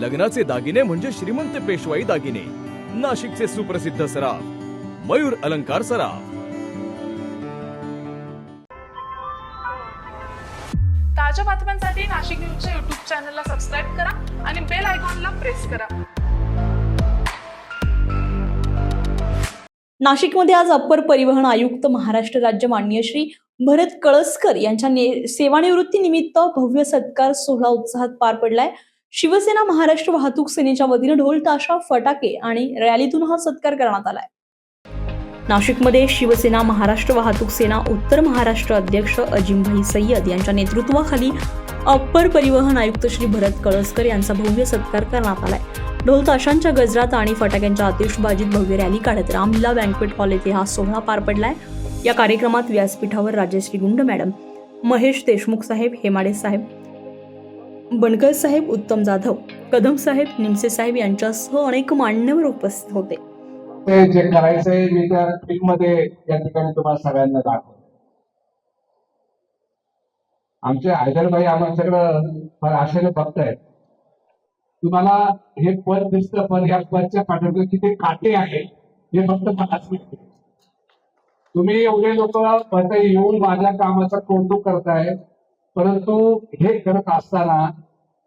लग्नाचे दागिने म्हणजे श्रीमंत पेशवाई दागिने. नाशिकचे सुप्रसिद्ध सराफ मयूर अलंकार सराफ. ताज्या बातम्यांसाठी नाशिक न्यूजच्या YouTube चॅनलला सबस्क्राईब करा आणि बेल आयकॉनला प्रेस करा. नाशिकमध्ये आज अप्पर परिवहन आयुक्त महाराष्ट्र राज्य माननीय श्री भरत कळसकर यांच्या सेवानिवृत्तीनिमित्त भव्य सत्कार सोहळा उत्साहात पार पडलाय. शिवसेना महाराष्ट्र वाहतूक सेनेच्या वतीने ढोल ताशा फटाके आणि रॅलीतून हा सत्कार करण्यात आलाय. नाशिकमध्ये शिवसेना महाराष्ट्र वाहतूक सेना उत्तर महाराष्ट्र अध्यक्ष अजिमभाई सय्यद यांच्या नेतृत्वाखाली अप्पर परिवहन आयुक्त श्री भरत कळसकर यांचा भव्य सत्कार करण्यात आलाय. ढोल ताशांच्या गजरात आणि फटाक्यांच्या आतिषबाजीत भव्य रॅली काढत रामलीला बँक्वेट हॉल येथे हा सोहळा पार पडलाय. या कार्यक्रमात व्यासपीठावर राजश्री गुंड मॅडम, महेश देशमुख साहेब, हेमाडे साहेब, बनकर साहेब, उत्तम जाधव, कदम साहेब, निमसे साहेब यांच्यासह अनेक मान्यवर उपस्थित होते. ते जे करायचंय मी त्या फिल्म मध्ये या ठिकाणी तुम्हाला सगळ्यांना दाखवतो. आमचे हैदरभाई आमच्याकडं फार आशेने बघतायत. तुम्हाला हे पद दिसतं, पण या पदच्या पाठीवर किती काटे आहे हे फक्त मलाच माहिती. तुम्ही एवढे लोक पद येऊन माझ्या कामाचं कौतुक करताय, परंतु हे करत असताना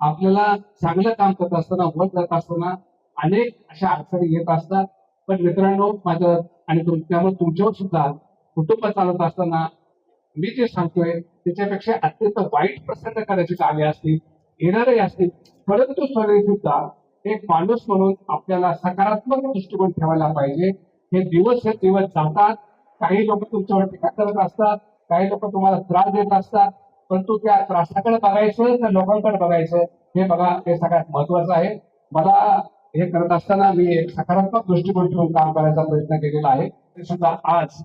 आपल्याला चांगलं काम करत असताना, होत जात असताना अनेक अशा अडचणी येत असतात. पण मित्रांनो, माझं आणि त्यामुळे तुमच्यावर सुद्धा कुटुंब चालत असताना मी जे सांगतोय त्याच्यापेक्षा अत्यंत वाईट प्रसंग करायची कामे असतील, येणारे असतील, परंतु सगळे सुद्धा एक माणूस म्हणून आपल्याला सकारात्मक दृष्टिकोन ठेवायला पाहिजे. हे दिवस जातात. काही लोक तुमच्यावर टीका करत असतात, काही लोक तुम्हाला त्रास देत असतात, परंतु त्या त्रासाकडे बघायचं तर लोकांकडे बघायचं, हे बघा, हे सगळ्यात महत्वाचं आहे. मला हे करत असताना मी एक सकारात्मक दृष्टिकोन ठेवून काम करायचा प्रयत्न केलेला आहे. ते सुद्धा आज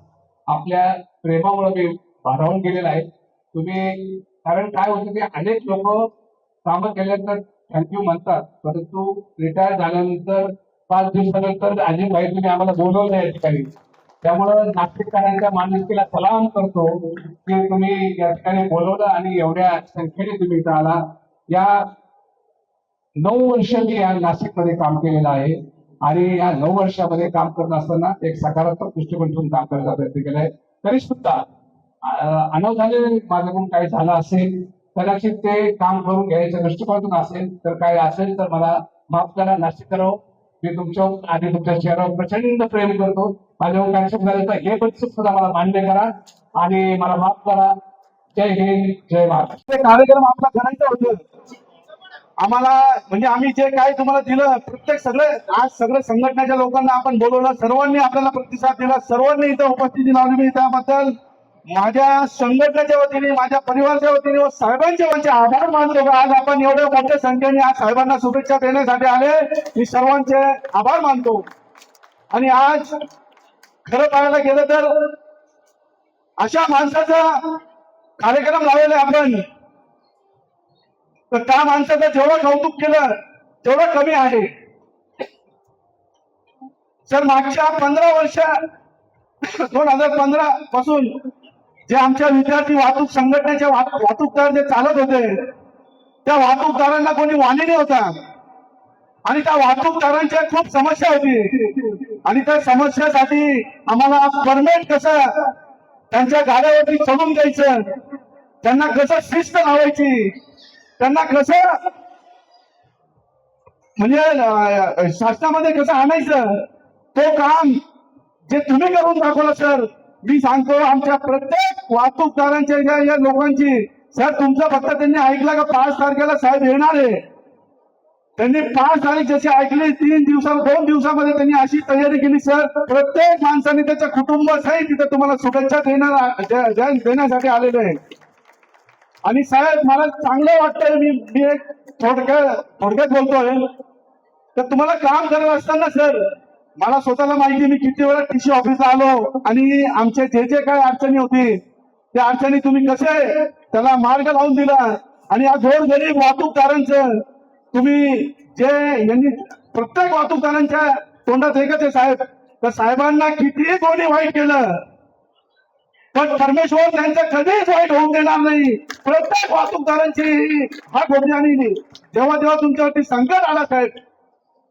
आपल्या प्रेमामुळे मी भारावून गेलेला आहे. तुम्ही, कारण काय होतं की अनेक लोक कामं केल्यानंतर थँक्यू म्हणतात, परंतु रिटायर झाल्यानंतर 5 दिवसानंतर अजिमभाई तुम्ही आम्हाला बोलवलं या ठिकाणी. त्यामुळं नाशिककरांच्या माणुसकीला सलाम करतो की तुम्ही या ठिकाणी बोलवलं आणि एवढ्या संख्येने तुम्ही इथं आला. या 9 वर्ष मी या नाशिकमध्ये काम केलेलं आहे आणि या 9 वर्षामध्ये काम करत असताना एक सकारात्मक दृष्टिकोन ठेवून काम करण्याचा प्रयत्न केलाय. तरी सुद्धा अनावधाने माझ्याकडून काही झालं असेल, कदाचित ते काम करून घ्यायच्या दृष्टिकोनातून असेल तर काय असेल तर मला माफ करा. नाशिककरांनो, मी तुमच्यावर आणि तुमच्या चेहऱ्यावर प्रचंड प्रेम करतो. माझ्यावर काय चूक झालं तर हे पण चूक सुद्धा मला मान्य करा आणि मला माफ करा. जय हिंद, जय महाराष्ट्र. ते कार्यक्रम आपला करायचा होतं आम्हाला, म्हणजे आम्ही जे काय तुम्हाला दिलं, प्रत्येक आज सगळ्या संघटनेच्या लोकांना आपण बोलवलं, सर्वांनी आपल्याला प्रतिसाद दिला, सर्वांनी इथं उपस्थिती लावली. मी त्याबद्दल माझ्या संघटनेच्या वतीने, माझ्या परिवाराच्या वतीने व साहेबांच्या वतीने आभार मानतो. आज आपण एवढ्या मोठ्या संख्येने आज साहेबांना शुभेच्छा देण्यासाठी आले, मी सर्वांचे आभार मानतो. आणि आज खरं पाहायला गेलं तर अशा माणसाचा कार्यक्रम लावलेला आपण, तर त्या माणसाचं जेवढं कौतुक केलं तेवढं कमी आहे. सर, मागच्या 15 वर्ष 2015 पासून जे आमच्या विद्यार्थी वाहतूक संघटनेचे वाहतूकदार जे चालत होते, त्या वाहतूकदारांना कोणी वाणी होता आणि त्या वाहतूकदारांच्या खूप समस्या होती. आणि त्या समस्यासाठी आम्हाला परमिट कसं त्यांच्या गाड्यावरती चढून द्यायचं, त्यांना कसं शिस्त लावायची, त्यांना कसं म्हणजे शासनामध्ये कसं आणायचं, तो काम जे तुम्ही करून दाखवलं सर. मी सांगतो आमच्या प्रत्येक वाहतूकदारांच्या या लोकांची, सर तुमचं फक्त त्यांनी ऐकलं का 5 तारखेला साहेब येणार आहे, त्यांनी 5 तारीख जशी ऐकली 2 दिवसामध्ये त्यांनी अशी तयारी केली. सर, प्रत्येक माणसाने त्याच्या कुटुंबासहित तिथे तुम्हाला शुभेच्छा देण्यासाठी आलेले आहे. आणि साहेब, मला चांगलं वाटतंय, मी एक थोडक्यात बोलतोय. तर तुम्हाला काम करत असताना सर, मला स्वतःला माहिती, मी किती वेळा TC ऑफिसला आलो आणि आमचे जे काही अडचणी होती त्या अडचणी तुम्ही कसे त्याला मार्ग लावून दिला. आणि या गोरगरीब वाहतूकदारांचं तुम्ही यांनी प्रत्येक वाहतूकदारांच्या तोंडात एकच आहे साहेब, तर साहेबांना कितीही कोणी वाईट केलं पण परमेश्वर त्यांचं कधीच वाईट होऊन देणार नाही. प्रत्येक वाहतूकदारांची हात आणि जेव्हा जेव्हा तुमच्यावरती संकट आला साहेब,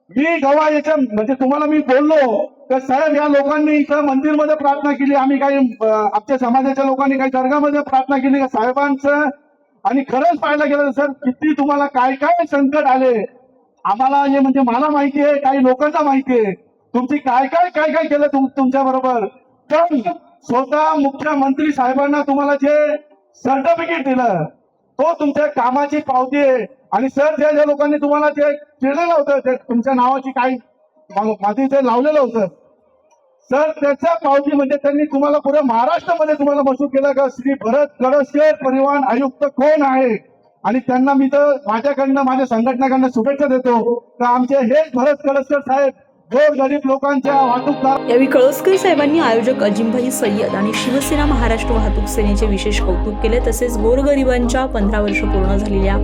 मी जेव्हा याच्या म्हणजे तुम्हाला मी बोललो तर साहेब या लोकांनी इथं मंदिरमध्ये प्रार्थना केली, आम्ही काही आमच्या समाजाच्या लोकांनी काही दर्गामध्ये प्रार्थना केली का साहेबांचं. आणि खरंच पाहायला गेलं सर किती तुम्हाला काय काय संकट आले आम्हाला हे म्हणजे मला माहिती आहे, काही लोकांना माहिती आहे तुमची काय काय केलं तुमच्या बरोबर. पण स्वतः मुख्यमंत्री साहेबांना तुम्हाला जे सर्टिफिकेट दिलं तो तुमच्या कामाची पावती आहे. आणि सर ज्या ज्या लोकांनी तुम्हाला जे केलेलं होतं ते तुमच्या नावाची काही माती ते लावलेलं होतं सर, त्याच्या पावती म्हणजे त्यांनी तुम्हाला पुऱ्या महाराष्ट्रामध्ये तुम्हाला मशहूर केलं का श्री भरत कळसकर परिवहन आयुक्त कोण आहे. आणि त्यांना मी तर माझ्याकडनं माझ्या संघटनेकडनं शुभेच्छा देतो तर आमचे हेच भरत कळसकर साहेब जो गरीब लोकांच्या वाहतूकदार. यावेळी कळसकर साहेबांनी आयोजक अजिमभाई सय्यद आणि शिवसेना महाराष्ट्र वाहतूक सेनेचे विशेष कौतुक केले. तसेच गोरगरिबांच्या 15 वर्ष पूर्ण झालेल्या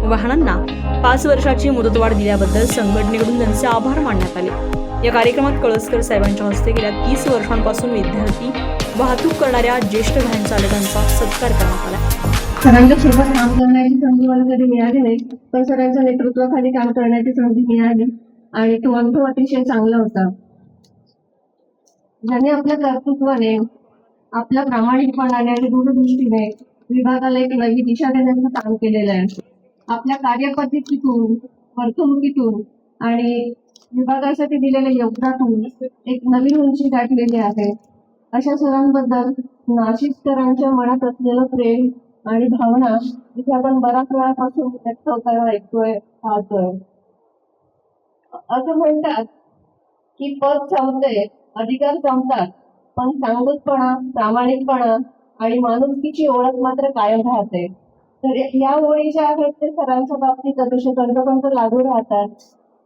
वाहनांना 5 वर्षाची मुदतवाढ दिल्याबद्दल संघटनेकडून त्यांचे आभार मानण्यात आले. या कार्यक्रमात कळसकर साहेबांच्या हस्ते गेल्या 30 वर्षांपासून विद्यार्थी वाहतूक करणाऱ्या ज्येष्ठ व्हॅन चालकांचा सत्कार करण्यात आला. सरांच्या सोबत काम करण्याची संधी मला कधी मिळाली नाही, पण सरांच्या नेतृत्वाखाली काम करण्याची संधी मिळाली आणि तो अनुभव अतिशय चांगला होता. ज्याने आपल्या कर्तृत्वाने आपल्या प्रामाणिकपणाने आणि दूरदृष्टीने विभागाला एक नवी दिशा देण्याचं काम केलेलं आहे. आपल्या कार्यपद्धतीतून वर्तणुकीतून आणि विभागासाठी दिलेल्या योगदानातून एक नवीन उंची गाठलेली आहे. अशा सरांबद्दल नाशिककरांच्या मनात असलेलं प्रेम आणि भावना इथे आपण बऱ्याच वेळापासून व्यक्त होताना ऐकतोय पाहतोय. असं म्हणतात की पद संपते, अधिकार संपतात, पण चांगुलपणा, प्रामाणिकपणा आणि माणुसकीची ओळख मात्र कायम राहते. तर या ओळी ज्या आहेत ते सरांच्या बाबतीत अतिशय तंतोतंत लागू राहतात.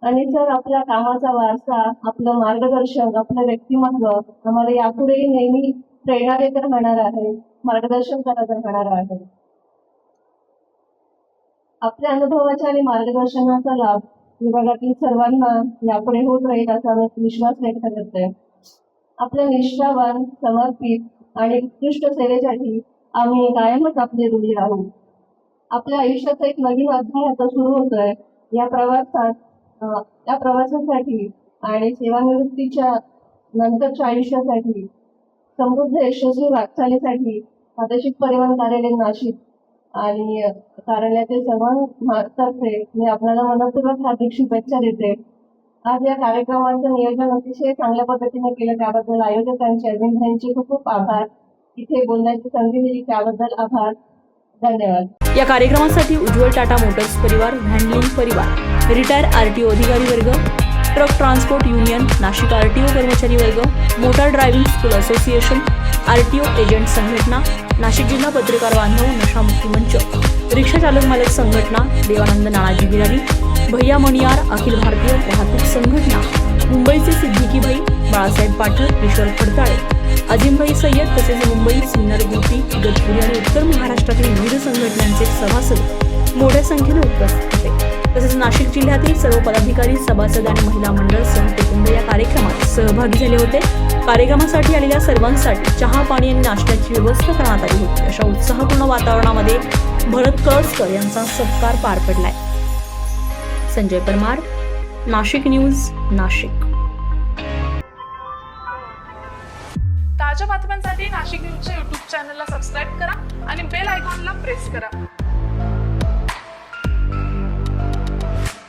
आणि सर आपल्या कामाचा वारसा, आपलं मार्गदर्शन, आपलं व्यक्तिमत्व आम्हाला यापुढेही नेहमी प्रेरणा देत राहणार आहे, मार्गदर्शन करत राहणार आहे. आपल्या अनुभवाच्या आणि मार्गदर्शनाचा लाभ विभागातील सर्वांना यापुढे होत राहील असा मी विश्वास व्यक्त करते. आपल्या निष्ठावान, समर्पित आणि उत्कृष्ट सेवेसाठी आम्ही कायमच आपले ऋणी राहू. आपल्या आयुष्याचा एक नवीन अध्याय आता सुरू होतोय. या प्रवासासाठी आणि सेवानिवृत्तीच्या नंतरच्या आयुष्यासाठी समृद्ध यशस्वी वाटचालीसाठी प्रादेशिक परिवहन कार्यालय नाशिक आणि कार्यालयातील सर्वांतर्फे मी आपल्याला मनपूर्वक हार्दिक शुभेच्छा देते. आज या कार्यक्रमाचं नियोजन अतिशय चांगल्या पद्धतीने केलं त्याबद्दल आयोजकांचे अजिमभाईंचे खूप खूप आभार. इथे बोलण्याची संधी दिली त्याबद्दल आभार. धन्यवाद. या कार्यक्रमासाठी उज्ज्वल टाटा मोटर्स परिवार, व्हॅनलिंक परिवार, रिटायर आरटीओ अधिकारी वर्ग, truck transport union, Nashik RTO कर्मचारी वर्ग, motor driving school association, RTO agent संघटना, नाशिक जिल्हा पत्रकार बांधव नशामुक्ती मंच, रिक्षा चालक मालक संघटना, देवानंद नानाजी बिरारी, भैया मणियार, अखिल भारतीय वाहतूक संघटना, मुंबईचे सिद्दीकी भाई, बाळासाहेब पाठक, ईश्वर फडताळे, अजिमभाई सय्यद तसेच मुंबई, सिन्नर, गुपी, इगतपुरी आणि उत्तर महाराष्ट्रातील विविध संघटनांचे सभासद मोठ्या संख्येने उपस्थित होते. तसेच नाशिक जिल्ह्यातील सर्व पदाधिकारी, सभासद आणि महिला मंडळ सहकुटुंब या कार्यक्रमात सहभागी झाले होते. कार्यक्रमासाठी आलेल्या सर्वांसाठी चहा, पाणी आणि नाश्त्याची व्यवस्था करण्यात आली होती. अशा उत्साहपूर्ण वातावरणामध्ये भरत कळसकर यांचा सत्कार पार पडलाय. संजय परमार, नाशिक न्यूज, नाशिक. ताज्या बातम्यांसाठी नाशिक न्यूजच्या YouTube चॅनलला सबस्क्राईब करा आणि बेल आयकॉनला प्रेस करा.